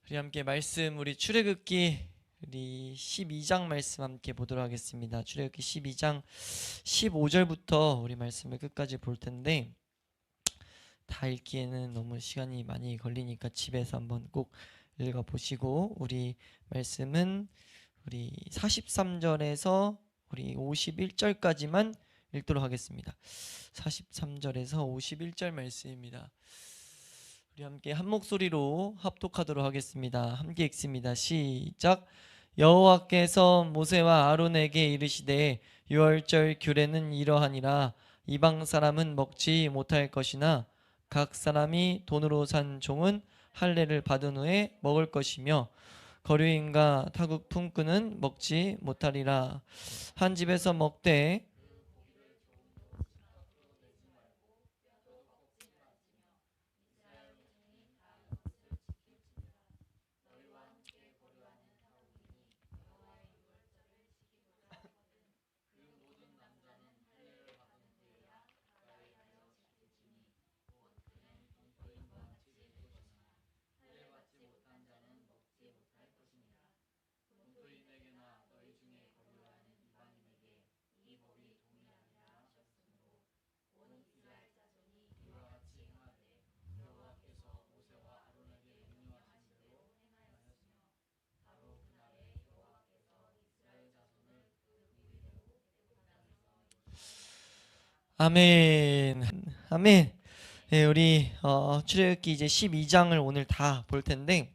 우리 함께 말씀, 우리 출애굽기 우리 12장 말씀 함께 보도록 하겠습니다. 출애굽기 12장 15절부터 우리 말씀을 끝까지 볼 텐데, 다 읽기에는 너무 시간이 많이 걸리니까 집에서 한번 꼭 읽어 보시고, 우리 말씀은 우리 43절에서 우리 51절까지만 읽도록 하겠습니다. 43절에서 51절 말씀입니다. 우리 함께 한 목소리로 합독하도록 하겠습니다. 함께 읽습니다. 시작. 여호와께서 모세와 아론에게 이르시되 유월절 규례는 이러하니라. 이방 사람은 먹지 못할 것이나 각 사람이 돈으로 산 종은 할례를 받은 후에 먹을 것이며 거류인과 타국 품꾼은 먹지 못하리라. 한 집에서 먹되 아멘. 아멘. 네, 우리 출애굽기 이제 12장을 오늘 다 볼 텐데,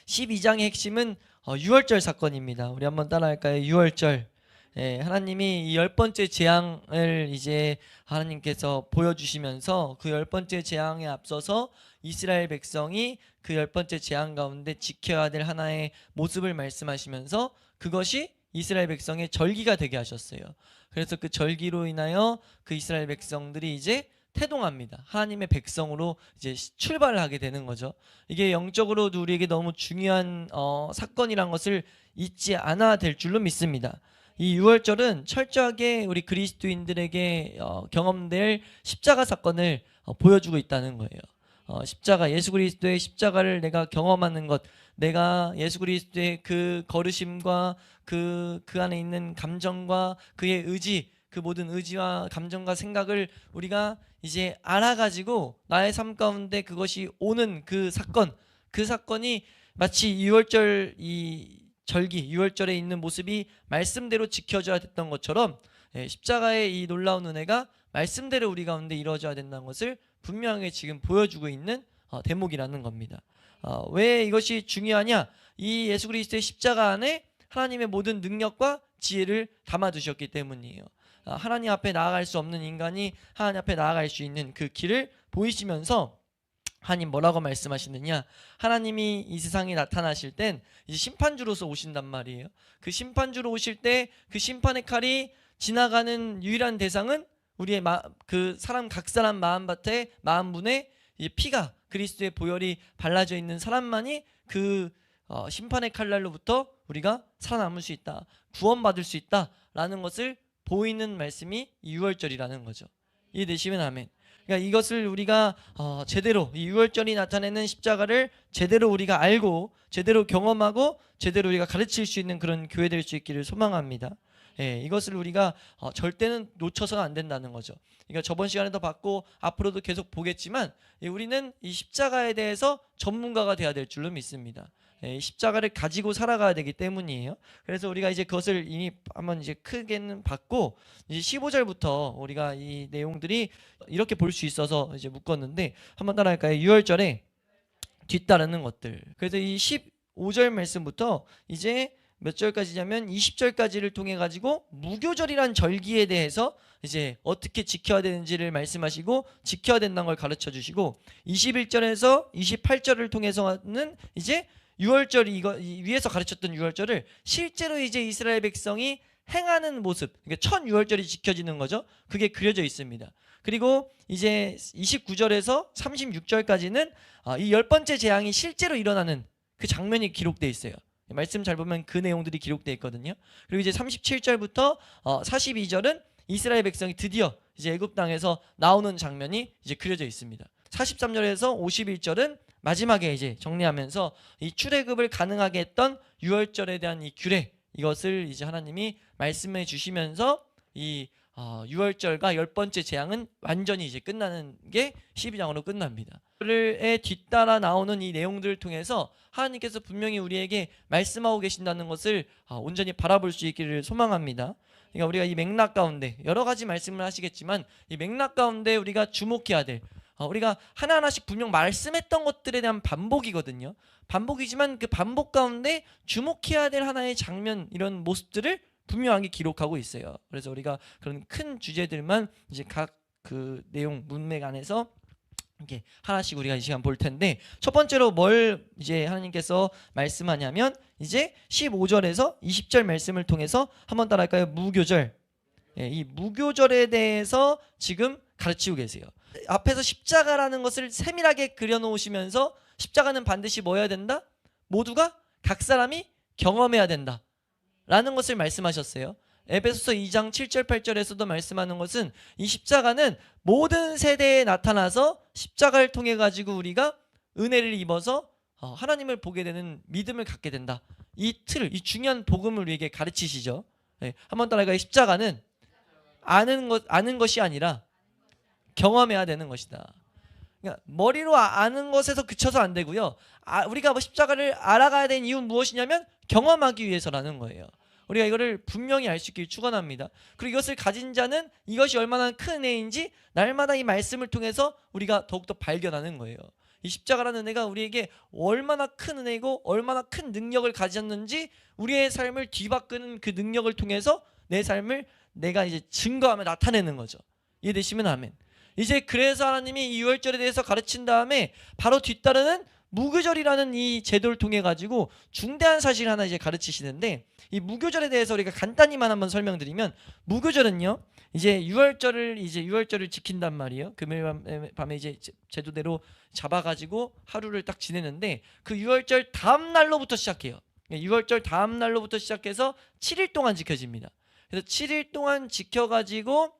12장의 핵심은 유월절 사건입니다. 우리 한번 따라할까요? 유월절. 하나님이 이 10번째 재앙을 이제 하나님께서 보여주시면서 그 10번째 재앙에 앞서서 이스라엘 백성이 그 10번째 재앙 가운데 지켜야 될 하나의 모습을 말씀하시면서 그것이 이스라엘 백성의 절기가 되게 하셨어요. 그래서 그 절기로 인하여 그 이스라엘 백성들이 이제 태동합니다. 하나님의 백성으로 이제 출발을 하게 되는 거죠. 이게 영적으로도 우리에게 너무 중요한 사건이란 것을 잊지 않아야 될 줄로 믿습니다. 이 유월절은 철저하게 우리 그리스도인들에게 경험될 십자가 사건을 보여주고 있다는 거예요. 십자가, 예수 그리스도의 십자가를 내가 경험하는 것, 내가 예수 그리스도의 그 거르심과 그 안에 있는 감정과 그의 의지, 그 모든 의지와 감정과 생각을 우리가 이제 알아가지고 나의 삶 가운데 그것이 오는 그 사건이 마치 유월절 이 절기, 유월절에 있는 모습이 말씀대로 지켜져야 됐던 것처럼 십자가의 이 놀라운 은혜가 말씀대로 우리 가운데 이루어져야 된다는 것을 분명하게 지금 보여주고 있는 대목이라는 겁니다. 왜 이것이 중요하냐? 이 예수 그리스도의 십자가 안에 하나님의 모든 능력과 지혜를 담아두셨기 때문이에요. 하나님 앞에 나아갈 수 없는 인간이 하나님 앞에 나아갈 수 있는 그 길을 보이시면서 하나님 뭐라고 말씀하시느냐? 하나님이 이 세상에 나타나실 땐 이제 심판주로서 오신단 말이에요. 그 심판주로 오실 때 그 심판의 칼이 지나가는 유일한 대상은 우리의 그 사람 각 사람 마음밭에 마음분에 이제 피가 그리스도의 보혈이 발라져 있는 사람만이 그 심판의 칼날로부터 우리가 살아남을 수 있다, 구원받을 수 있다라는 것을 보이는 말씀이 유월절이라는 거죠. 이해되시면 아멘. 그러니까 이것을 우리가 제대로 이 유월절이 나타내는 십자가를 제대로 우리가 알고 제대로 경험하고 제대로 우리가 가르칠 수 있는 그런 교회 될 수 있기를 소망합니다. 이것을 우리가 절대는 놓쳐서는 안 된다는 거죠. 그러니까 저번 시간에도 봤고 앞으로도 계속 보겠지만 우리는 이 십자가에 대해서 전문가가 돼야 될 줄로 믿습니다. 십자가를 가지고 살아가야 되기 때문이에요. 그래서 우리가 이제 그것을 이미 한번 이제 크게는 봤고, 이제 15절부터 우리가 이 내용들이 이렇게 볼 수 있어서 이제 묶었는데 한번 따라할까요? 유월절에 뒤따르는 것들. 그래서 이 15절 말씀부터 이제 몇 절까지냐면 20절까지를 통해 가지고 무교절이란 절기에 대해서 이제 어떻게 지켜야 되는지를 말씀하시고 지켜야 된다는 걸 가르쳐 주시고, 21절에서 28절을 통해서는 이제 유월절, 이거 위에서 가르쳤던 유월절을 실제로 이제 이스라엘 백성이 행하는 모습, 그러니까 첫 유월절이 지켜지는 거죠. 그게 그려져 있습니다. 그리고 이제 29절에서 36절까지는 이 10번째 재앙이 실제로 일어나는 그 장면이 기록되어 있어요. 말씀 잘 보면 그 내용들이 기록되어 있거든요. 그리고 이제 37절부터 42절은 이스라엘 백성이 드디어 이제 애굽 땅에서 나오는 장면이 이제 그려져 있습니다. 43절에서 51절은 마지막에 이제 정리하면서 이 출애굽을 가능하게 했던 유월절에 대한 이 규례, 이것을 이제 하나님이 말씀해 주시면서 이 유월절과 10번째 재앙은 완전히 이제 끝나는 게 12장으로 끝납니다. 에 뒤따라 나오는 이 내용들을 통해서 하나님께서 분명히 우리에게 말씀하고 계신다는 것을 온전히 바라볼 수 있기를 소망합니다. 그러니까 우리가 이 맥락 가운데 여러 가지 말씀을 하시겠지만 이 맥락 가운데 우리가 주목해야 될, 우리가 하나하나씩 분명 말씀했던 것들에 대한 반복이거든요. 반복이지만 그 반복 가운데 주목해야 될 하나의 장면, 이런 모습들을 분명하게 기록하고 있어요. 그래서 우리가 그런 큰 주제들만 이제 각 그 내용 문맥 안에서 이렇게 하나씩 우리가 이 시간 볼 텐데, 첫 번째로 뭘 이제 하나님께서 말씀하냐면 이제 15절에서 20절 말씀을 통해서 한번 따라할까요? 무교절. 이 무교절에 대해서 지금 가르치고 계세요. 앞에서 십자가라는 것을 세밀하게 그려놓으시면서 십자가는 반드시 뭐 해야 된다? 모두가 각 사람이 경험해야 된다 라는 것을 말씀하셨어요. 에베소서 2장 7절 8절에서도 말씀하는 것은 이 십자가는 모든 세대에 나타나서 십자가를 통해 가지고 우리가 은혜를 입어서 하나님을 보게 되는 믿음을 갖게 된다. 이 틀, 이 중요한 복음을 우리에게 가르치시죠. 한번 따라해요. 십자가는 아는 것이 아니라 경험해야 되는 것이다. 그러니까 머리로 아는 것에서 그쳐서 안 되고요. 우리가 십자가를 알아가야 되는 이유는 무엇이냐면 경험하기 위해서라는 거예요. 우리가 이거를 분명히 알 수 있길 축원합니다. 그리고 이것을 가진 자는 이것이 얼마나 큰 은혜인지 날마다 이 말씀을 통해서 우리가 더욱더 발견하는 거예요. 이 십자가라는 은혜가 우리에게 얼마나 큰 은혜이고 얼마나 큰 능력을 가졌는지 우리의 삶을 뒤바꾸는 그 능력을 통해서 내 삶을 내가 이제 증거하며 나타내는 거죠. 이해되시면 아멘. 이제 그래서 하나님이 이 유월절에 대해서 가르친 다음에 바로 뒤따르는 무교절이라는 이 제도를 통해 가지고 중대한 사실 하나 이제 가르치시는데, 이 무교절에 대해서 우리가 간단히만 한번 설명드리면, 무교절은요 이제 유월절을 지킨단 말이에요. 금요일 밤에 이제 제도대로 잡아가지고 하루를 딱 지내는데, 그 유월절 다음 날로부터 시작해요. 유월절 다음 날로부터 시작해서 7일 동안 지켜집니다. 그래서 7일 동안 지켜가지고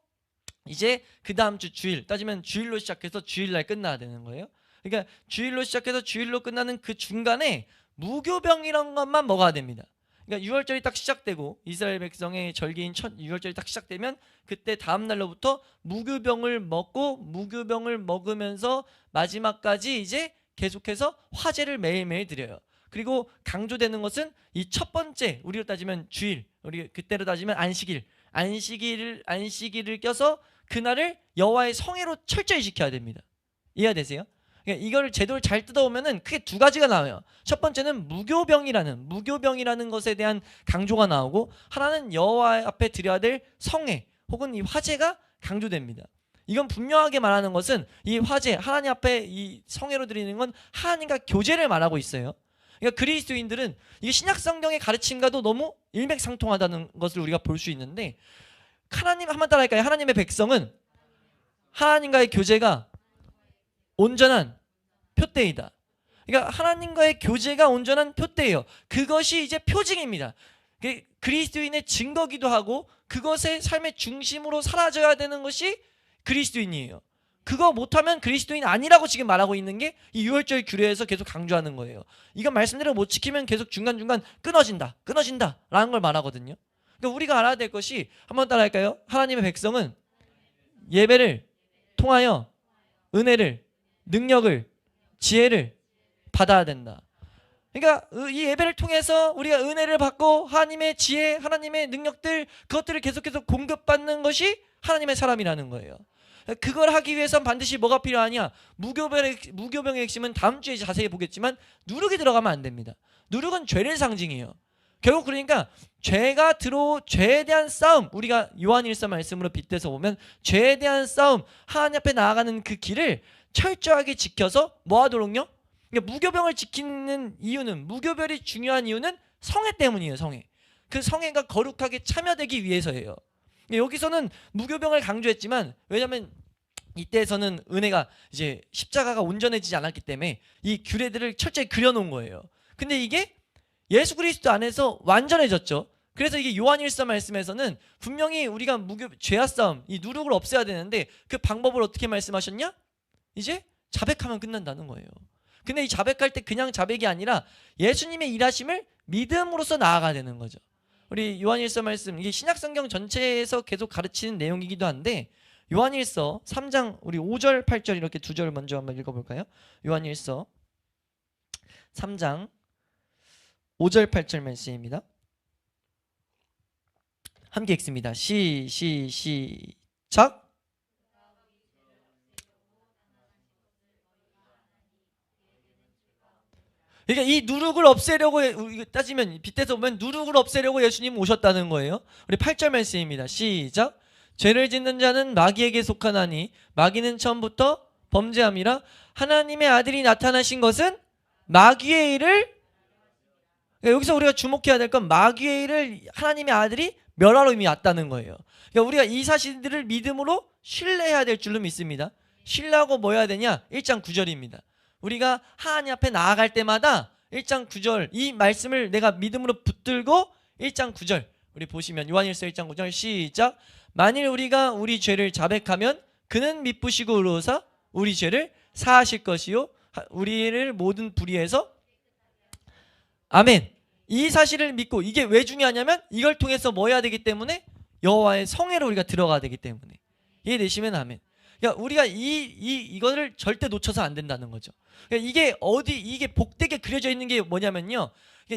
이제 그 다음 주 주일, 따지면 주일로 시작해서 주일날 끝나야 되는 거예요. 그러니까 주일로 시작해서 주일로 끝나는 그 중간에 무교병이란 것만 먹어야 됩니다. 그러니까 유월절이 딱 시작되고 이스라엘 백성의 절기인 첫 유월절이 딱 시작되면 그때 다음 날로부터 무교병을 먹고, 무교병을 먹으면서 마지막까지 이제 계속해서 화제를 매일매일 드려요. 그리고 강조되는 것은 이 첫 번째, 우리로 따지면 주일, 우리 그때로 따지면 안식일을 껴서 그날을 여호와의 성회로 철저히 지켜야 됩니다. 이해되세요? 그러니까 이걸 제도를 잘 뜯어오면은 크게 두 가지가 나와요. 첫 번째는 무교병이라는 것에 대한 강조가 나오고, 하나는 여호와 앞에 드려야 될 성회 혹은 이 화제가 강조됩니다. 이건 분명하게 말하는 것은 이 화제, 하나님 앞에 이 성회로 드리는 건 하나님과 교제를 말하고 있어요. 그러니까 그리스도인들은 이게 신약 성경의 가르침과도 너무 일맥상통하다는 것을 우리가 볼 수 있는데, 하나님 한번 따라할까요? 하나님의 백성은 하나님과의 교제가 온전한 표대이다. 그러니까 하나님과의 교제가 온전한 표대예요. 그것이 이제 표징입니다. 그리스도인의 증거기도 하고 그것의 삶의 중심으로 사라져야 되는 것이 그리스도인이에요. 그거 못하면 그리스도인 아니라고 지금 말하고 있는 게 이 유월절 규례에서 계속 강조하는 거예요. 이건 말씀대로 못 지키면 계속 중간중간 끊어진다 라는 걸 말하거든요. 그러니까 우리가 알아야 될 것이, 한번 따라할까요? 하나님의 백성은 예배를 통하여 은혜를, 능력을, 지혜를 받아야 된다. 그러니까 이 예배를 통해서 우리가 은혜를 받고 하나님의 지혜, 하나님의 능력들, 그것들을 계속해서 공급받는 것이 하나님의 사람이라는 거예요. 그걸 하기 위해선 반드시 뭐가 필요하냐? 무교병의 핵심은 다음 주에 자세히 보겠지만 누룩이 들어가면 안 됩니다. 누룩은 죄를 상징해요. 결국 그러니까 죄에 대한 싸움, 우리가 요한일서 말씀으로 빗대서 보면 죄에 대한 싸움, 하나님 앞에 나아가는 그 길을 철저하게 지켜서 뭐 하도록요? 그러니까 무교병을 지키는 이유는, 무교별이 중요한 이유는 성회 때문이에요. 성회. 그 성회가 거룩하게 참여되기 위해서예요. 여기서는 무교병을 강조했지만, 왜냐하면 이때에서는 은혜가 이제 십자가가 온전해지지 않았기 때문에 이 규례들을 철저히 그려놓은 거예요. 근데 이게 예수 그리스도 안에서 완전해졌죠. 그래서 이게 요한일서 말씀에서는 분명히 우리가 죄와 싸움, 이 누룩을 없애야 되는데 그 방법을 어떻게 말씀하셨냐? 이제 자백하면 끝난다는 거예요. 근데 이 자백할 때 그냥 자백이 아니라 예수님의 일하심을 믿음으로써 나아가야 되는 거죠. 우리 요한일서 말씀, 이게 신약성경 전체에서 계속 가르치는 내용이기도 한데 요한일서 3장 우리 5절 8절 이렇게 두 절 먼저 한번 읽어볼까요? 요한일서 3장 5절 8절 말씀입니다. 함께 읽습니다. 시작. 그러니까 이 누룩을 없애려고 따지면 빗대서 보면 누룩을 없애려고 예수님 오셨다는 거예요. 우리 8절 말씀입니다. 시작. 죄를 짓는 자는 마귀에게 속하나니 마귀는 처음부터 범죄함이라 하나님의 아들이 나타나신 것은 마귀의 일을, 그러니까 여기서 우리가 주목해야 될 건 마귀의 일을 하나님의 아들이 멸하러 이미 왔다는 거예요. 그러니까 우리가 이 사실들을 믿음으로 신뢰해야 될 줄로 믿습니다. 신뢰하고 뭐 해야 되냐? 1장 9절입니다. 우리가 하나님 앞에 나아갈 때마다 1장 9절 이 말씀을 내가 믿음으로 붙들고 1장 9절 우리 보시면 요한일서 1장 9절 시작. 만일 우리가 우리 죄를 자백하면 그는 미쁘시고 의로우사 우리 죄를 사하실 것이요 우리를 모든 불의에서 아멘. 이 사실을 믿고 이게 왜 중요하냐면 이걸 통해서 뭐 해야 되기 때문에 여호와의 성회로 우리가 들어가야 되기 때문에 이해되시면 아멘. 그러니까 우리가 이거를 절대 놓쳐서 안 된다는 거죠. 그러니까 이게 복되게 그려져 있는 게 뭐냐면요.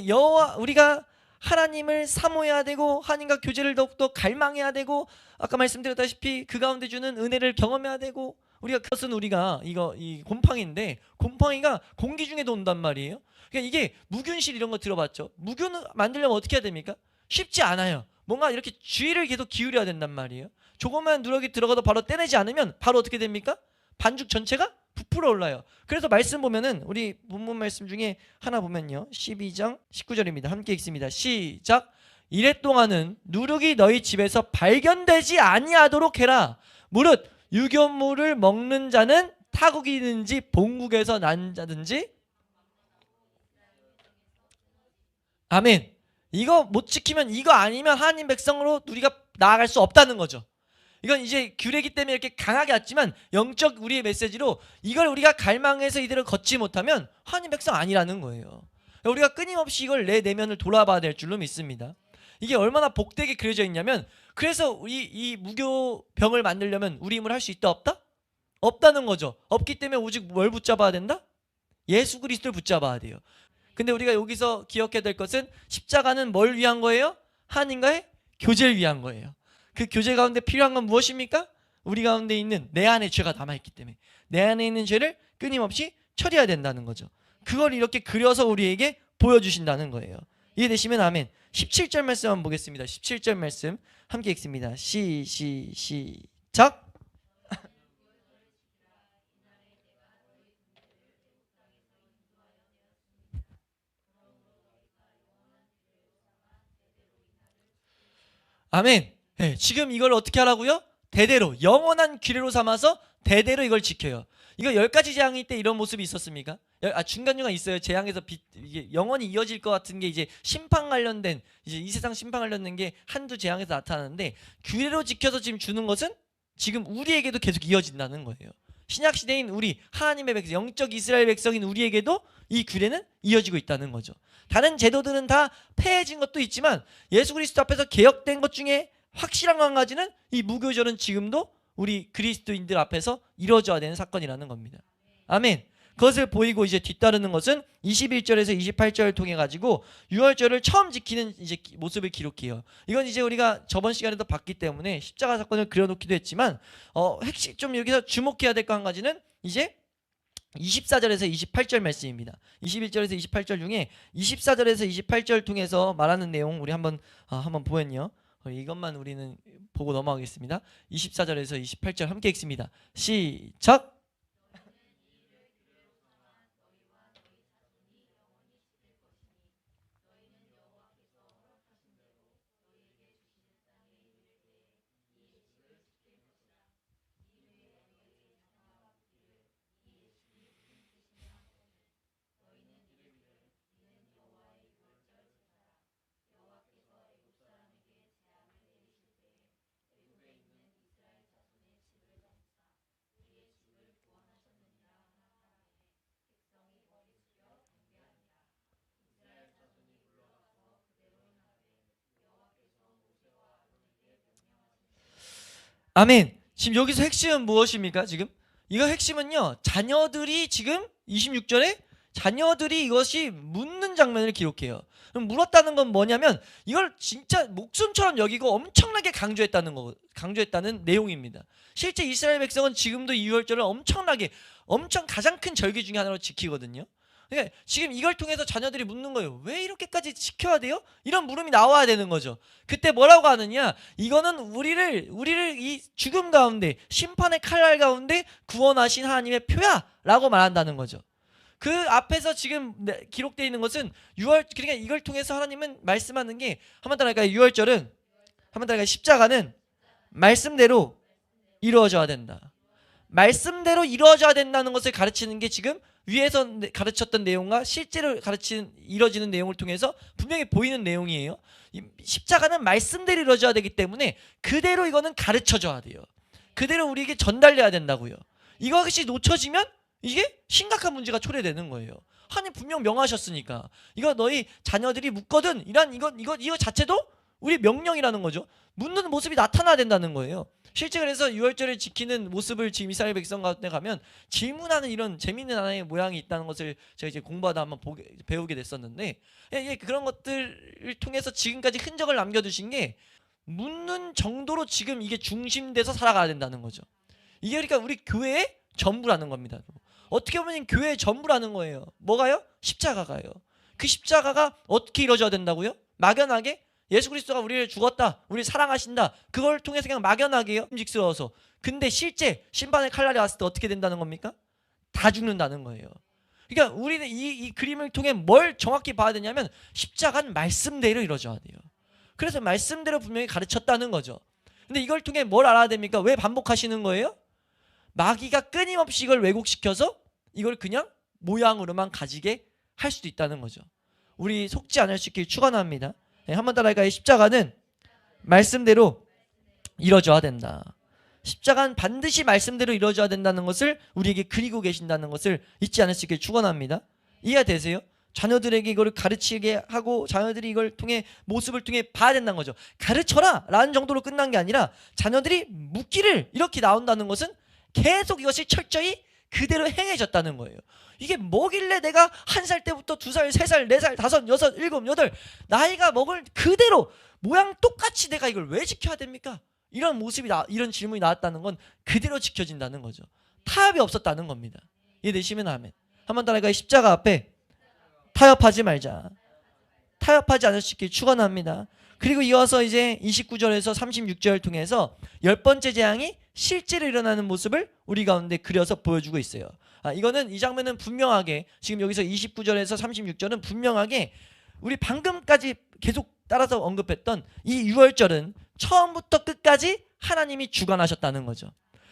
여호와 우리가 하나님을 사모해야 되고 하나님과 교제를 더욱더 갈망해야 되고 아까 말씀드렸다시피 그 가운데 주는 은혜를 경험해야 되고 우리가 그것은 우리가 이 곰팡이인데 곰팡이가 공기 중에도 온단 말이에요. 그러니까 이게 무균실 이런 거 들어봤죠? 무균을 만들려면 어떻게 해야 됩니까? 쉽지 않아요. 뭔가 이렇게 주의를 계속 기울여야 된단 말이에요. 조금만 누럭이 들어가도 바로 떼내지 않으면 바로 어떻게 됩니까? 반죽 전체가 부풀어 올라요. 그래서 말씀 보면은 우리 본문 말씀 중에 하나 보면요. 12장 19절입니다. 함께 읽습니다. 시작. 이래 동안은 누룩이 너희 집에서 발견되지 아니하도록 해라. 무릇 유견물을 먹는 자는 타국이든지 본국에서 난 자든지 아멘. 이거 못 지키면 이거 아니면 하나님 백성으로 우리가 나아갈 수 없다는 거죠. 이건 이제 규례기 때문에 이렇게 강하게 왔지만 영적 우리의 메시지로 이걸 우리가 갈망해서 이대로 걷지 못하면 하나님 백성 아니라는 거예요. 우리가 끊임없이 이걸 내 내면을 돌아봐야 될 줄로 믿습니다. 이게 얼마나 복되게 그려져 있냐면 그래서 이 무교병을 만들려면 우리 힘을 할 수 있다 없다? 없다는 거죠. 없기 때문에 오직 뭘 붙잡아야 된다? 예수 그리스도를 붙잡아야 돼요. 근데 우리가 여기서 기억해야 될 것은 십자가는 뭘 위한 거예요? 하나님과의 교제를 위한 거예요. 그 교제 가운데 필요한 건 무엇입니까? 우리 가운데 있는 내 안에 죄가 남아있기 때문에 내 안에 있는 죄를 끊임없이 처리해야 된다는 거죠. 그걸 이렇게 그려서 우리에게 보여주신다는 거예요. 이해되시면 아멘. 17절 말씀 한번 보겠습니다. 17절 말씀 함께 읽습니다. 시작. 아멘. 네, 지금 이걸 어떻게 하라고요? 대대로 영원한 규례로 삼아서 대대로 이걸 지켜요. 이거 10가지 재앙일 때 이런 모습이 있었습니까? 중간중간 있어요. 재앙에서 이게 영원히 이어질 것 같은 게 이제 심판 관련된 이제 이 세상 심판 관련된 게 한두 재앙에서 나타나는데 규례로 지켜서 지금 주는 것은 지금 우리에게도 계속 이어진다는 거예요. 신약 시대인 우리 하나님의 백성, 영적 이스라엘 백성인 우리에게도 이 규례는 이어지고 있다는 거죠. 다른 제도들은 다 폐해진 것도 있지만 예수 그리스도 앞에서 개혁된 것 중에 확실한 한 가지는 이 무교절은 지금도 우리 그리스도인들 앞에서 이루어져야 되는 사건이라는 겁니다. 아멘. 그것을 보이고 이제 뒤따르는 것은 21절에서 28절을 통해 가지고 유월절을 처음 지키는 이제 모습을 기록해요. 이건 이제 우리가 저번 시간에도 봤기 때문에 십자가 사건을 그려놓기도 했지만 핵심 좀 여기서 주목해야 될 거 한 가지는 이제 24절에서 28절 말씀입니다. 21절에서 28절 중에 24절에서 28절 통해서 말하는 내용 우리 한번 보면요. 이것만 우리는 보고 넘어가겠습니다. 24절에서 28절 함께 읽습니다. 시작. 아멘. 지금 여기서 핵심은 무엇입니까? 지금 이거 핵심은요, 자녀들이 지금 26절에 자녀들이 이것이 묻는 장면을 기록해요. 그럼 물었다는 건 뭐냐면 이걸 진짜 목숨처럼 여기고 엄청나게 강조했다는 내용입니다. 실제 이스라엘 백성은 지금도 유월절을 엄청 가장 큰 절기 중에 하나로 지키거든요. 그러니까 지금 이걸 통해서 자녀들이 묻는 거예요. 왜 이렇게까지 지켜야 돼요? 이런 물음이 나와야 되는 거죠. 그때 뭐라고 하느냐? 이거는 우리를 이 죽음 가운데, 심판의 칼날 가운데 구원하신 하나님의 표야 라고 말한다는 거죠. 그 앞에서 지금 기록되어 있는 것은 그러니까 이걸 통해서 하나님은 말씀하는 게, 한번 따라할까요? 유월절은, 한번 따라할까요? 십자가는 말씀대로 이루어져야 된다. 말씀대로 이루어져야 된다는 것을 가르치는 게 지금 위에서 가르쳤던 내용과 실제로 이루어지는 내용을 통해서 분명히 보이는 내용이에요. 십자가는 말씀대로 이루어져야 되기 때문에 그대로 이거는 가르쳐줘야 돼요. 그대로 우리에게 전달돼야 된다고요. 이것이 놓쳐지면 이게 심각한 문제가 초래되는 거예요. 하나님 분명 명하셨으니까 이거 너희 자녀들이 묻거든 이거 자체도 우리 명령이라는 거죠. 묻는 모습이 나타나야 된다는 거예요. 실제 그래서 유월절을 지키는 모습을 지금 이스라엘 백성 가운데 가면 질문하는 이런 재미있는 하나의 모양이 있다는 것을 제가 이제 공부하다 한번 배우게 됐었는데, 그런 것들을 통해서 지금까지 흔적을 남겨두신 게 묻는 정도로 지금 이게 중심돼서 살아가야 된다는 거죠. 이게 그러니까 우리 교회의 전부라는 겁니다. 어떻게 보면 교회의 전부라는 거예요. 뭐가요? 십자가가요. 그 십자가가 어떻게 이루어져야 된다고요? 막연하게 예수 그리스도가 우리를 죽었다, 우리를 사랑하신다, 그걸 통해서 그냥 막연하게요, 끔찍스러워서. 근데 실제 심판의 칼날이 왔을 때 어떻게 된다는 겁니까? 다 죽는다는 거예요. 그러니까 우리는 이 그림을 통해 뭘 정확히 봐야 되냐면 십자가는 말씀대로 이루어져야 돼요. 그래서 말씀대로 분명히 가르쳤다는 거죠. 근데 이걸 통해 뭘 알아야 됩니까? 왜 반복하시는 거예요? 마귀가 끊임없이 이걸 왜곡시켜서 이걸 그냥 모양으로만 가지게 할 수도 있다는 거죠. 우리 속지 않을 수 있길 축원합니다. 한번 따라할까요? 십자가는 말씀대로 이루어져야 된다. 십자가는 반드시 말씀대로 이루어져야 된다는 것을 우리에게 그리고 계신다는 것을 잊지 않을 수 있길 축원합니다. 이해되세요? 자녀들에게 이걸 가르치게 하고 자녀들이 이걸 통해 모습을 통해 봐야 된다는 거죠. 가르쳐라 라는 정도로 끝난 게 아니라 자녀들이 묻기를 이렇게 나온다는 것은 계속 이것이 철저히 그대로 행해졌다는 거예요. 이게 뭐길래 내가 1살 때부터 2살, 3살, 4살, 5, 6, 7, 8 나이가 먹을 그대로 모양 똑같이 내가 이걸 왜 지켜야 됩니까? 이런 이런 질문이 나왔다는 건 그대로 지켜진다는 거죠. 타협이 없었다는 겁니다. 이해되시면 아멘. 한번 따라가. 십자가 앞에 타협하지 말자. 타협하지 않을 수 있길 축원합니다. 그리고 이어서 이제 29절에서 36절을 통해서 10번째 재앙이 실제로 일어나는 모습을 우리 가운데 그려서 보여주고 있어요. 이거는 이 장면은 분명하게 지금 여기서 29절에서 36절은 분명하게 우리 방금까지 계속 따라서 언급했던 이 유월절은 처음부터 끝까지 하나님이 주관하셨다는 거죠.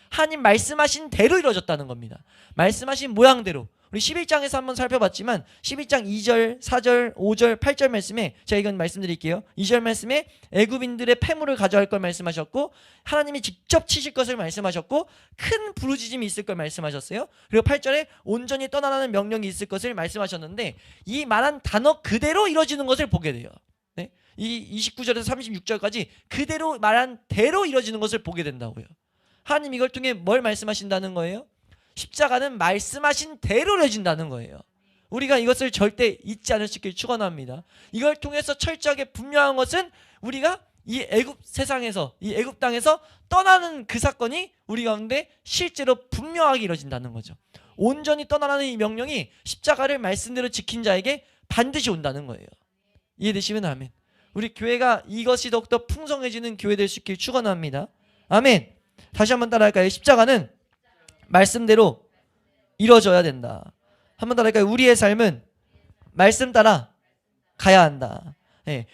하나님 말씀하신 대로 이루어졌다는 겁니다. 말씀하신 모양대로. 우리 11장에서 한번 살펴봤지만 11장 2절, 4절, 5절, 8절 말씀에 제가 이건 말씀드릴게요. 2절 말씀에 애굽인들의 폐물을 가져갈 걸 말씀하셨고 하나님이 직접 치실 것을 말씀하셨고 큰 부르짖음이 있을 걸 말씀하셨어요. 그리고 8절에 온전히 떠나라는 명령이 있을 것을 말씀하셨는데 이 말한 단어 그대로 이루어지는 것을 보게 돼요. 네? 이 29절에서 36절까지 그대로 말한 대로 이루어지는 것을 보게 된다고요. 하나님 이걸 통해 뭘 말씀하신다는 거예요? 십자가는 말씀하신 대로 이루어진다는 거예요. 우리가 이것을 절대 잊지 않을 수 있길 축원합니다. 이걸 통해서 철저하게 분명한 것은 우리가 이 애굽 세상에서 이 애굽 땅에서 떠나는 그 사건이 우리 가운데 실제로 분명하게 이루어진다는 거죠. 온전히 떠나라는 이 명령이 십자가를 말씀대로 지킨 자에게 반드시 온다는 거예요. 이해되시면 아멘. 우리 교회가 이것이 더욱더 풍성해지는 교회 될 수 있길 축원합니다. 아멘. 다시 한번 따라할까요? 십자가는 말씀대로 이루어져야 된다. 한번 따라할까요? 우리의 삶은 말씀 따라 가야 한다.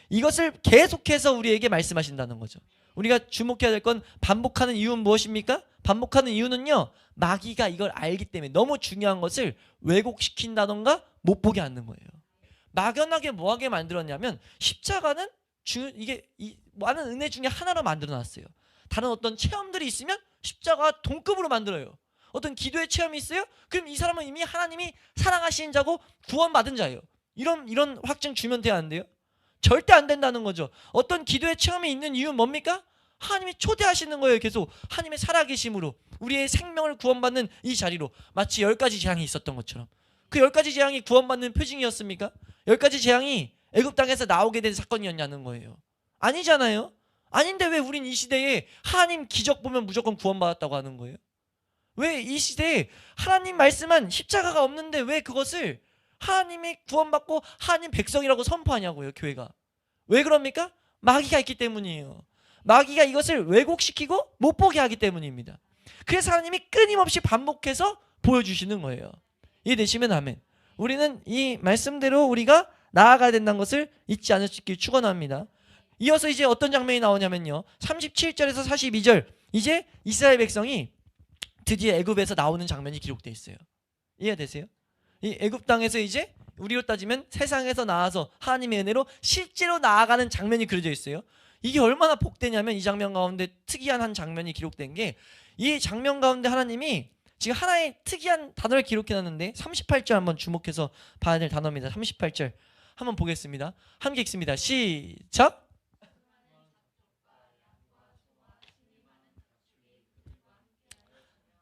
이것을 계속해서 우리에게 말씀하신다는 거죠. 우리가 주목해야 될 건 반복하는 이유는 무엇입니까? 반복하는 이유는요, 마귀가 이걸 알기 때문에 너무 중요한 것을 왜곡시킨다던가 못 보게 하는 거예요. 막연하게 뭐하게 만들었냐면 십자가는 이게 많은 은혜 중에 하나로 만들어놨어요. 다른 어떤 체험들이 있으면 십자가 동급으로 만들어요. 어떤 기도의 체험이 있어요? 그럼 이 사람은 이미 하나님이 사랑하시는 자고 구원받은 자예요. 이런 확증 주면 돼야 안 돼요? 절대 안 된다는 거죠. 어떤 기도의 체험이 있는 이유는 뭡니까? 하나님이 초대하시는 거예요. 계속 하나님의 살아계심으로 우리의 생명을 구원받는 이 자리로, 마치 10가지 재앙이 있었던 것처럼. 그 10가지 재앙이 구원받는 표징이었습니까? 10가지 재앙이 애굽 땅에서 나오게 된 사건이었냐는 거예요. 아니잖아요. 아닌데 왜 우린 이 시대에 하나님 기적 보면 무조건 구원받았다고 하는 거예요? 왜 이 시대에 하나님 말씀한 십자가가 없는데 왜 그것을 하나님이 구원받고 하나님 백성이라고 선포하냐고요, 교회가. 왜 그럽니까? 마귀가 있기 때문이에요. 마귀가 이것을 왜곡시키고 못 보게 하기 때문입니다. 그래서 하나님이 끊임없이 반복해서 보여주시는 거예요. 이해되시면 아멘. 우리는 이 말씀대로 우리가 나아가야 된다는 것을 잊지 않을 수 있길 축원합니다. 이어서 이제 어떤 장면이 나오냐면요, 37절에서 42절, 이제 이스라엘 백성이 드디어 애굽에서 나오는 장면이 기록되어 있어요. 이해되세요? 이 애굽 땅에서 이제 우리로 따지면 세상에서 나와서 하나님의 은혜로 실제로 나아가는 장면이 그려져 있어요. 이게 얼마나 복되냐면 이 장면 가운데 특이한 한 장면이 기록된 게, 이 장면 가운데 하나님이 지금 하나의 특이한 단어를 기록해놨는데 38절 한번 주목해서 봐야 될 단어입니다. 38절 한번 보겠습니다. 함께 읽습니다. 시작.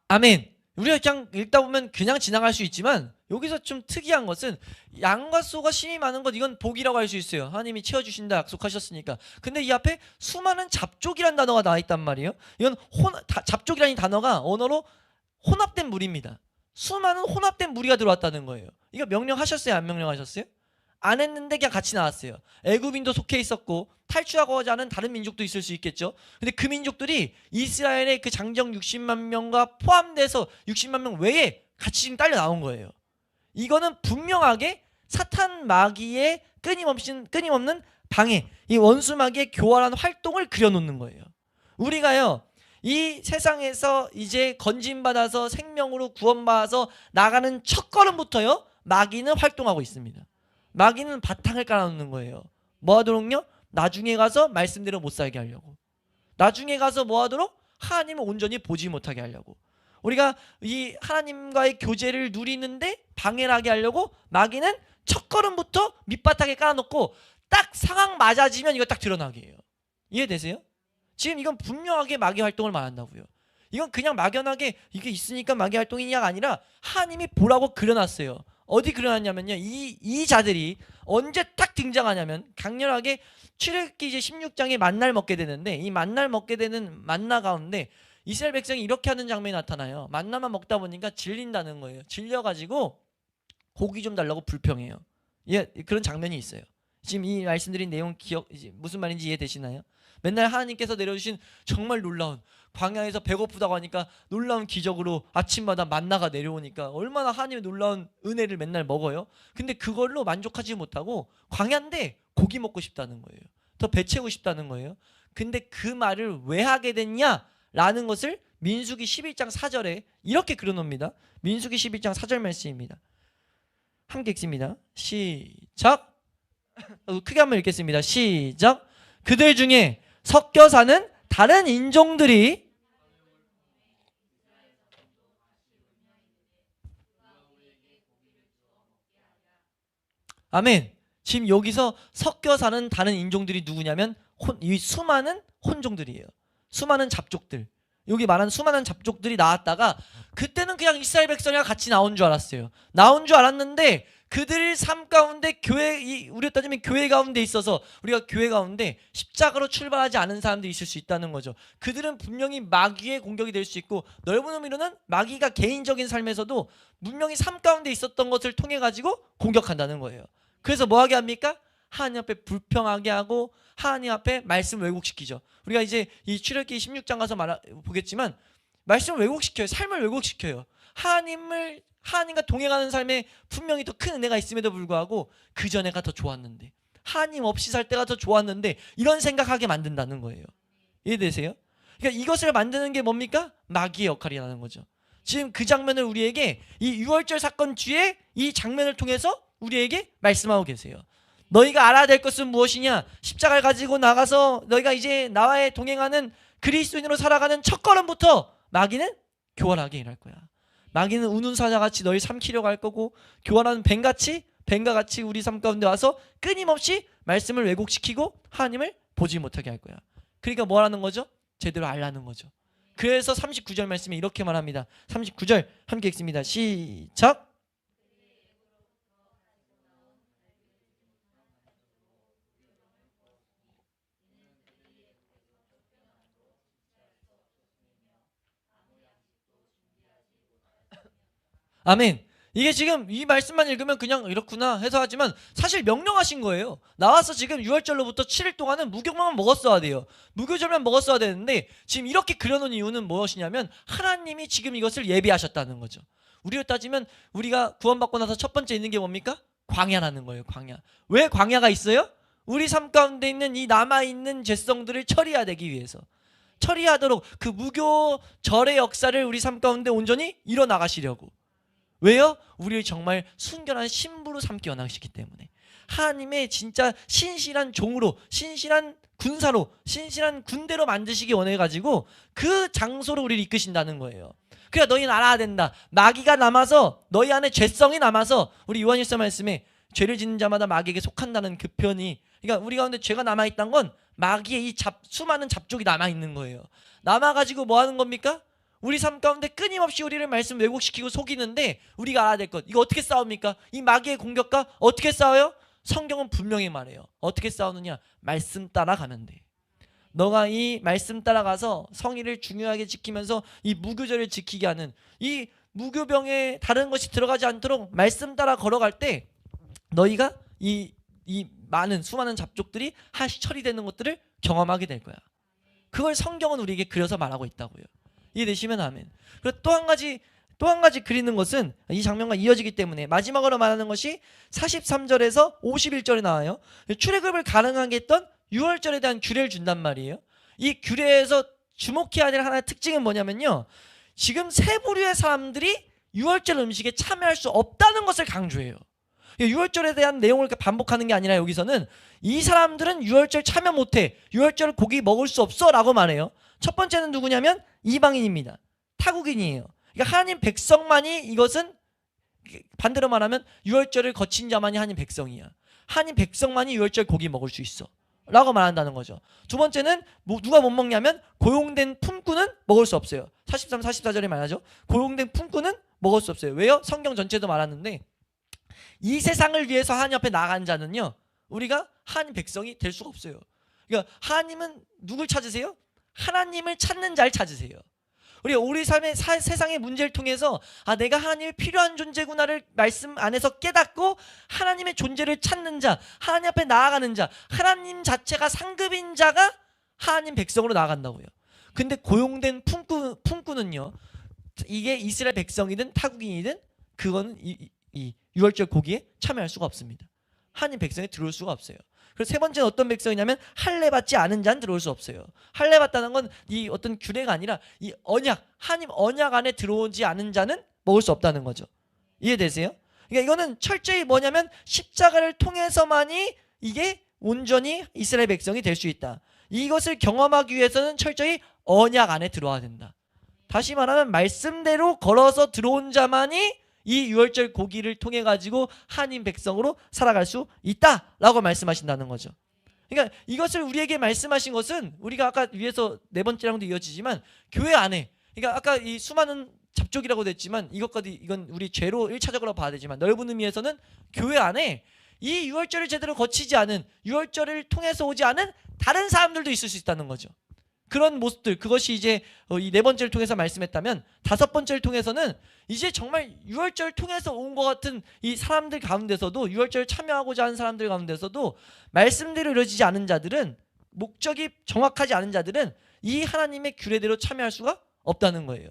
아멘. 우리가 그냥 읽다 보면 그냥 지나갈 수 있지만 여기서 좀 특이한 것은 양과 소가 심이 많은 것, 이건 복이라고 할 수 있어요. 하나님이 채워주신다 약속하셨으니까. 근데 이 앞에 수많은 잡족이라는 단어가 나와 있단 말이에요. 이건 잡족이라는 단어가 언어로 혼합된 무리입니다. 수많은 혼합된 무리가 들어왔다는 거예요. 이거 명령하셨어요? 안 명령하셨어요? 안 했는데 그냥 같이 나왔어요. 애굽인도 속해 있었고 탈출하고자 하는 다른 민족도 있을 수 있겠죠. 근데 그 민족들이 이스라엘의 그 장정 60만 명과 포함돼서 60만 명 외에 같이 지금 딸려 나온 거예요. 이거는 분명하게 사탄 마귀의 끊임없는 방해, 이 원수 마귀의 교활한 활동을 그려놓는 거예요. 우리가요, 이 세상에서 이제 건진받아서 생명으로 구원받아서 나가는 첫걸음부터요, 마귀는 활동하고 있습니다. 마귀는 바탕을 깔아놓는 거예요. 뭐 하도록요? 나중에 가서 말씀대로 못 살게 하려고. 나중에 가서 뭐 하도록? 하나님을 온전히 보지 못하게 하려고. 우리가 이 하나님과의 교제를 누리는데 방해를 하게 하려고 마귀는 첫걸음부터 밑바닥에 깔아놓고 딱 상황 맞아지면 이거 딱 드러나게 해요. 이해되세요? 지금 이건 분명하게 마귀 활동을 말한다고요. 이건 그냥 막연하게 이게 있으니까 마귀 활동이냐가 아니라 하나님이 보라고 그려놨어요. 어디 그려놨냐면요, 이 자들이 언제 딱 등장하냐면 강렬하게 출애굽기 이제 16장에 만나를 먹게 되는데, 이 만나를 먹게 되는 만나 가운데 이스라엘 백성이 이렇게 하는 장면이 나타나요. 만나만 먹다 보니까 질린다는 거예요. 질려가지고 고기 좀 달라고 불평해요. 예, 그런 장면이 있어요. 지금 이 말씀드린 내용 무슨 말인지 이해되시나요? 맨날 하나님께서 내려주신 정말 놀라운, 광야에서 배고프다고 하니까 놀라운 기적으로 아침마다 만나가 내려오니까 얼마나 하나님의 놀라운 은혜를 맨날 먹어요. 근데 그걸로 만족하지 못하고 광야인데 고기 먹고 싶다는 거예요. 더 배 채우고 싶다는 거예요. 근데 그 말을 왜 하게 됐냐라는 것을 민수기 11장 4절에 이렇게 그려놓습니다. 민수기 11장 4절 말씀입니다. 함께 읽습니다. 시작. 크게 한번 읽겠습니다. 시작. 그들 중에 섞여 사는 다른 인종들이 아멘. 지금 여기서 섞여 사는 다른 인종들이 누구냐면 이 수많은 혼종들이에요. 수많은 잡족들. 여기 말하는 수많은 잡족들이 나왔다가 그때는 그냥 이스라엘 백성이랑 같이 나온 줄 알았어요. 나온 줄 알았는데 그들 삶 가운데 우리가 따지면 교회 가운데 있어서 우리가 교회 가운데 십자가로 출발하지 않은 사람들이 있을 수 있다는 거죠. 그들은 분명히 마귀의 공격이 될 수 있고, 넓은 의미로는 마귀가 개인적인 삶에서도 분명히 삶 가운데 있었던 것을 통해 가지고 공격한다는 거예요. 그래서 뭐 하게 합니까? 하나님 앞에 불평하게 하고 하나님 앞에 말씀을 왜곡시키죠. 우리가 이제 이 출애굽기 16장 가서 보겠지만 말씀을 왜곡시켜요. 삶을 왜곡시켜요. 하나님과 동행하는 삶에 분명히 더 큰 은혜가 있음에도 불구하고 그 전에가 더 좋았는데, 하나님 없이 살 때가 더 좋았는데, 이런 생각하게 만든다는 거예요. 이해되세요? 그러니까 이것을 만드는 게 뭡니까? 마귀의 역할이라는 거죠. 지금 그 장면을 우리에게 이 유월절 사건 뒤에 이 장면을 통해서 우리에게 말씀하고 계세요. 너희가 알아야 될 것은 무엇이냐? 십자가를 가지고 나가서 너희가 이제 나와의 동행하는 그리스도인으로 살아가는 첫걸음부터 마귀는 교활하게 일할 거야. 마귀는 우는 사자같이 너희 삼키려고 할 거고, 교활한 뱀과 같이 우리 삶 가운데 와서 끊임없이 말씀을 왜곡시키고 하나님을 보지 못하게 할 거야. 그러니까 뭐 하는 거죠? 제대로 알라는 거죠. 그래서 39절 말씀에 이렇게 말합니다. 39절 함께 읽습니다. 시작. 아멘. 이게 지금 이 말씀만 읽으면 그냥 이렇구나 해서 하지만 사실 명령하신 거예요. 나와서 지금 6월절로부터 7일 동안은 무교만 먹었어야 돼요. 무교절만 먹었어야 되는데 지금 이렇게 그려놓은 이유는 무엇이냐면 하나님이 지금 이것을 예비하셨다는 거죠. 우리로 따지면 우리가 구원받고 나서 첫 번째 있는 게 뭡니까? 광야라는 거예요. 광야. 왜 광야가 있어요? 우리 삶 가운데 있는 이 남아있는 죄성들을 처리해야 되기 위해서, 처리하도록 그 무교절의 역사를 우리 삶 가운데 온전히 이뤄나가시려고. 왜요? 우리를 정말 순결한 신부로 삼기 원하시기 때문에, 하나님의 진짜 신실한 종으로, 신실한 군사로, 신실한 군대로 만드시기 원해가지고 그 장소로 우리를 이끄신다는 거예요. 그러니까 너희는 알아야 된다. 마귀가 남아서, 너희 안에 죄성이 남아서, 우리 요한일서 말씀에 죄를 짓는 자마다 마귀에게 속한다는 그 표현이, 그러니까 우리 가운데 죄가 남아있다는 건 마귀의 이 수많은 잡족이 남아있는 거예요. 남아가지고 뭐 하는 겁니까? 우리 삶 가운데 끊임없이 우리를 말씀 왜곡시키고 속이는데, 우리가 알아야 될 것, 이거 어떻게 싸웁니까? 이 마귀의 공격과 어떻게 싸워요? 성경은 분명히 말해요. 어떻게 싸우느냐? 말씀 따라가면 돼. 너가 이 말씀 따라가서 성의를 중요하게 지키면서 이 무교절을 지키게 하는, 이 무교병에 다른 것이 들어가지 않도록 말씀 따라 걸어갈 때 너희가 이 많은 수많은 잡족들이 하나씩 처리되는 것들을 경험하게 될 거야. 그걸 성경은 우리에게 그려서 말하고 있다고요. 이해되시면 아멘. 그리고 또 한 가지 그리는 것은 이 장면과 이어지기 때문에 마지막으로 말하는 것이 43절에서 51절에 나와요. 출애굽을 가능하게 했던 6월절에 대한 규례를 준단 말이에요. 이 규례에서 주목해야 될 하나의 특징은 뭐냐면요, 지금 세 부류의 사람들이 6월절 음식에 참여할 수 없다는 것을 강조해요. 6월절에 대한 내용을 반복하는 게 아니라 여기서는 이 사람들은 6월절 참여 못해, 6월절 고기 먹을 수 없어 라고 말해요. 첫 번째는 누구냐면 이방인입니다. 타국인이에요. 그러니까 하나님 백성만이, 이것은 반대로 말하면 6월절을 거친 자만이 하나님 백성이야. 하나님 백성만이 6월절 고기 먹을 수 있어 라고 말한다는 거죠. 두 번째는 누가 못 먹냐면 고용된 품꾼은 먹을 수 없어요. 43, 44절에 말하죠. 고용된 품꾼은 먹을 수 없어요. 왜요? 성경 전체도 말하는데, 이 세상을 위해서 하나님 앞에 나간 자는요, 우리가 하나님 백성이 될 수가 없어요. 그러니까 하나님은 누굴 찾으세요? 하나님을 찾는 자를 찾으세요. 우리 삶의 세상의 문제를 통해서 내가 하나님이 필요한 존재구나를 말씀 안에서 깨닫고 하나님의 존재를 찾는 자, 하나님 앞에 나아가는 자, 하나님 자체가 상급인 자가 하나님 백성으로 나아간다고요. 근데 고용된 품꾼은요, 이게 이스라엘 백성이든 타국인이든 그거는 이 6월절 고기에 참여할 수가 없습니다. 하나님 백성에 들어올 수가 없어요. 그리고 세 번째는 어떤 백성이냐면 할례 받지 않은 자는 들어올 수 없어요. 할례 받다는 건 이 어떤 규례가 아니라 이 언약, 하나님 언약 안에 들어오지 않은 자는 먹을 수 없다는 거죠. 이해되세요? 그러니까 이거는 철저히 뭐냐면 십자가를 통해서만이 이게 온전히 이스라엘 백성이 될 수 있다. 이것을 경험하기 위해서는 철저히 언약 안에 들어와야 된다. 다시 말하면 말씀대로 걸어서 들어온 자만이 이 6월절 고기를 통해 가지고 하나님 백성으로 살아갈 수 있다라고 말씀하신다는 거죠. 그러니까 이것을 우리에게 말씀하신 것은, 우리가 아까 위에서 네 번째랑도 이어지지만 교회 안에, 그러니까 아까 이 수많은 잡족이라고 됐지만 이건 우리 죄로 1차적으로 봐야 되지만, 넓은 의미에서는 교회 안에 이 6월절을 제대로 거치지 않은, 6월절을 통해서 오지 않은 다른 사람들도 있을 수 있다는 거죠. 그런 모습들, 그것이 이제 이 네 번째를 통해서 말씀했다면, 다섯 번째를 통해서는 이제 정말 6월절 통해서 온 것 같은 이 사람들 가운데서도, 6월절 참여하고자 하는 사람들 가운데서도 말씀대로 이루어지지 않은 자들은, 목적이 정확하지 않은 자들은 이 하나님의 규례대로 참여할 수가 없다는 거예요.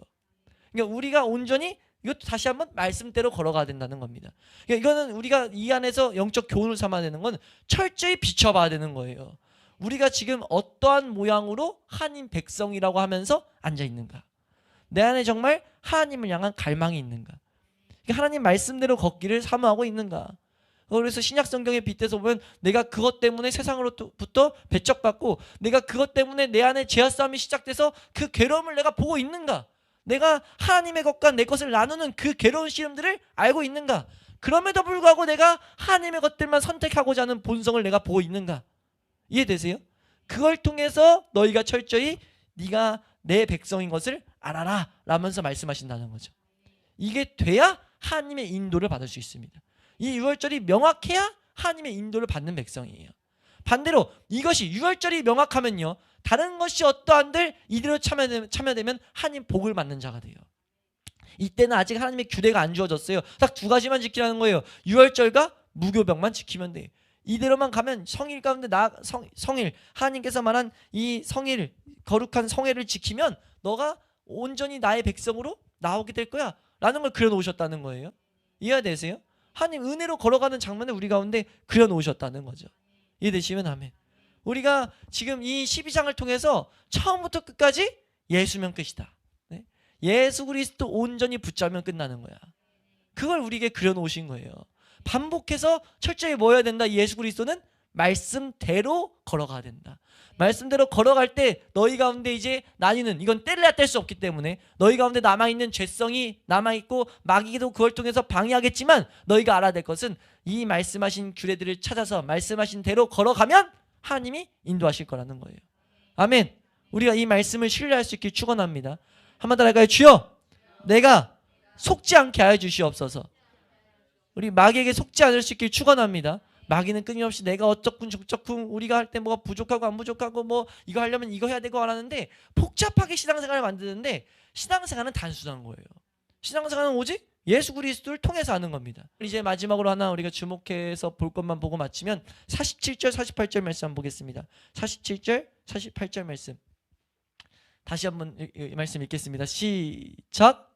그러니까 우리가 온전히 이것도 다시 한번 말씀대로 걸어가야 된다는 겁니다. 그러니까 이거는 우리가 이 안에서 영적 교훈을 삼아야 되는 건 철저히 비춰봐야 되는 거예요. 우리가 지금 어떠한 모양으로 하나님 백성이라고 하면서 앉아있는가? 내 안에 정말 하나님을 향한 갈망이 있는가? 하나님 말씀대로 걷기를 사모하고 있는가? 그래서 신약 성경에 빗대서 보면 내가 그것 때문에 세상으로부터 배척받고, 내가 그것 때문에 내 안에 죄악싸움이 시작돼서 그 괴로움을 내가 보고 있는가? 내가 하나님의 것과 내 것을 나누는 그 괴로운 시름들을 알고 있는가? 그럼에도 불구하고 내가 하나님의 것들만 선택하고자 하는 본성을 내가 보고 있는가? 이해되세요? 그걸 통해서 너희가 철저히 네가 내 백성인 것을 알아라 라면서 말씀하신다는 거죠. 이게 돼야 하나님의 인도를 받을 수 있습니다. 이 유월절이 명확해야 하나님의 인도를 받는 백성이에요. 반대로 이것이 유월절이 명확하면요, 다른 것이 어떠한들 이대로 참여되면 하나님 복을 받는 자가 돼요. 이때는 아직 하나님의 규례가 안 주어졌어요. 딱 두 가지만 지키라는 거예요. 유월절과 무교병만 지키면 돼요. 이대로만 가면 성일 가운데 성일, 하나님께서 말한 이 성일, 거룩한 성회를 지키면 너가 온전히 나의 백성으로 나오게 될 거야 라는 걸 그려놓으셨다는 거예요. 이해되세요? 하나님 은혜로 걸어가는 장면을 우리 가운데 그려놓으셨다는 거죠. 이해되시면 아멘. 우리가 지금 이 12장을 통해서 처음부터 끝까지 예수면 끝이다. 네? 예수 그리스도 온전히 붙잡으면 끝나는 거야. 그걸 우리에게 그려놓으신 거예요. 반복해서 철저히 뭐 해야 된다? 예수 그리스도는 말씀대로 걸어가야 된다. 말씀대로 걸어갈 때 너희 가운데 이제 나뉘는, 이건 뗄래야 뗄 수 없기 때문에 너희 가운데 남아있는 죄성이 남아있고 마귀도 그걸 통해서 방해하겠지만 너희가 알아야 될 것은 이 말씀하신 규례들을 찾아서 말씀하신 대로 걸어가면 하나님이 인도하실 거라는 거예요. 아멘. 우리가 이 말씀을 신뢰할 수 있길 축원합니다. 한번 더 할까요? 주여 내가 속지 않게 하여 주시옵소서. 우리 마귀에게 속지 않을 수 있길 축원합니다. 마귀는 끊임없이 내가 어쩌군 저쩌군, 우리가 할 때 뭐가 부족하고 안 부족하고 뭐 이거 하려면 이거 해야 되고 안 하는데 복잡하게 신앙생활을 만드는데, 신앙생활은 단순한 거예요. 신앙생활은 오직 예수 그리스도를 통해서 하는 겁니다. 이제 마지막으로 하나 우리가 주목해서 볼 것만 보고 마치면 47절 48절 말씀 한번 보겠습니다. 47절 48절 말씀 다시 한번 이 말씀 읽겠습니다. 시작.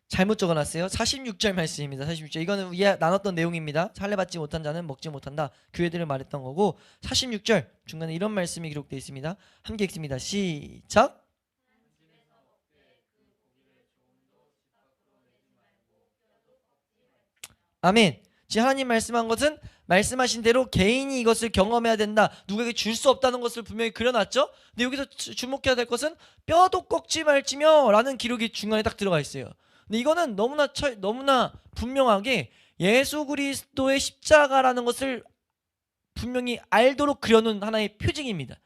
잘못 적어놨어요. 46절 말씀입니다. 46절 이거는 위에 나눴던 내용입니다. 할례받지 못한 자는 먹지 못한다. 교회들을 말했던 거고, 46절 중간에 이런 말씀이 기록되어 있습니다. 함께 읽습니다. 시작. 아멘. 지금 하나님 말씀한 것은 말씀하신 대로 개인이 이것을 경험해야 된다. 누구에게 줄 수 없다는 것을 분명히 그려놨죠. 근데 여기서 주목해야 될 것은 뼈도 꺾지 말지며 라는 기록이 중간에 딱 들어가 있어요. 근데 이거는 너무나 분명하게 예수 그리스도의 십자가라는 것을 분명히 알도록 그려놓은 하나의 표징입니다.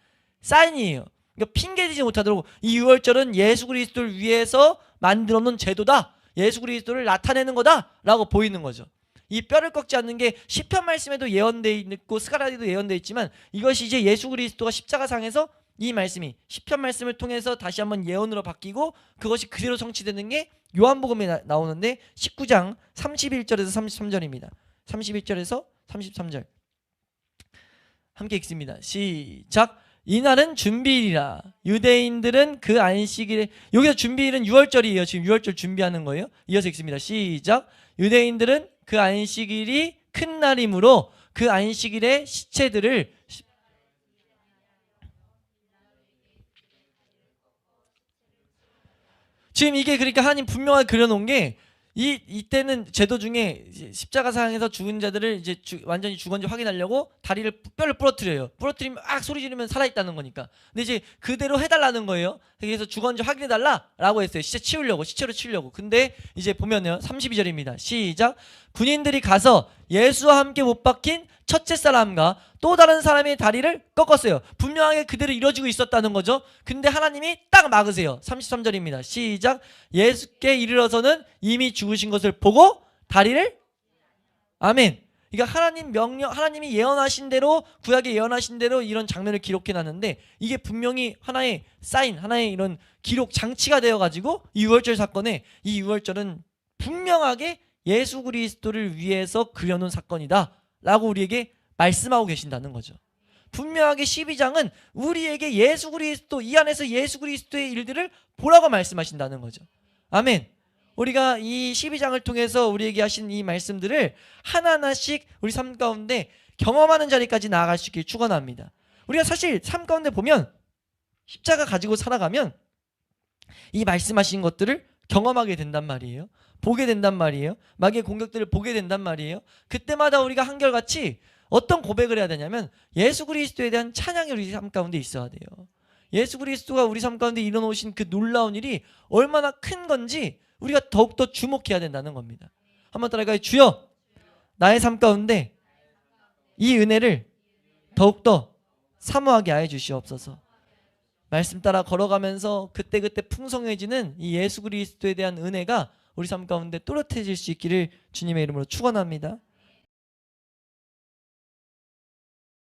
사인이에요. 그러니까 핑계대지 못하도록 이 유월절은 예수 그리스도를 위해서 만들어 놓은 제도다. 예수 그리스도를 나타내는 거다 라고 보이는 거죠. 이 뼈를 꺾지 않는 게 시편 말씀에도 예언되어 있고 스가랴에도 예언되어 있지만, 이것이 이제 예수 그리스도가 십자가상에서 이 말씀이 시편 말씀을 통해서 다시 한번 예언으로 바뀌고 그것이 그대로 성취되는 게 요한복음에 나오는데 19장 31절에서 33절입니다. 31절에서 33절 함께 읽습니다. 시작. 이날은 준비일이라. 유대인들은 그 안식일에, 여기서 준비일은 유월절이에요. 지금 유월절 준비하는 거예요. 이어서 읽습니다. 시작. 유대인들은 그 안식일이 큰 날이므로 그 안식일에 시체들을 지금 이게 그러니까 하나님 분명하게 그려놓은 게 이때는 제도 중에 십자가상에서 죽은 자들을 이제 완전히 죽은지 확인하려고 뼈를 부러뜨려요. 부러뜨리면 막 소리 지르면 살아있다는 거니까. 근데 이제 그대로 해달라는 거예요. 그래서 죽은지 확인해달라라고 했어요. 시체로 치우려고. 근데 이제 보면요, 32절입니다. 시작. 군인들이 가서 예수와 함께 못 박힌 첫째 사람과 또 다른 사람의 다리를 꺾었어요. 분명하게 그대로 이루어지고 있었다는 거죠. 근데 하나님이 딱 막으세요. 33절입니다. 시작. 예수께 이르러서는 이미 죽으신 것을 보고 다리를, 아멘. 그러니까 하나님이 예언하신 대로, 구약에 예언하신 대로 이런 장면을 기록해 놨는데, 이게 분명히 하나의 사인, 하나의 이런 기록 장치가 되어 가지고 이 유월절 사건에, 이 유월절은 분명하게 예수 그리스도를 위해서 그려놓은 사건이다 라고 우리에게 말씀하고 계신다는 거죠. 분명하게 12장은 우리에게 예수 그리스도, 이 안에서 예수 그리스도의 일들을 보라고 말씀하신다는 거죠. 아멘. 우리가 이 12장을 통해서 우리에게 하신 이 말씀들을 하나하나씩 우리 삶 가운데 경험하는 자리까지 나아갈 수 있길 축원합니다. 우리가 사실 삶 가운데 보면 십자가 가지고 살아가면 이 말씀하신 것들을 경험하게 된단 말이에요. 보게 된단 말이에요. 마귀의 공격들을 보게 된단 말이에요. 그때마다 우리가 한결같이 어떤 고백을 해야 되냐면 예수 그리스도에 대한 찬양이 우리 삶 가운데 있어야 돼요. 예수 그리스도가 우리 삶 가운데 일어놓으신 그 놀라운 일이 얼마나 큰 건지 우리가 더욱더 주목해야 된다는 겁니다. 한번 따라가요. 주여, 나의 삶 가운데 이 은혜를 더욱더 사모하게 하여 주시옵소서. 말씀 따라 걸어가면서 그때그때 풍성해지는 이 예수 그리스도에 대한 은혜가 우리 삶 가운데 또렷해질 수 있기를 주님의 이름으로 축원합니다.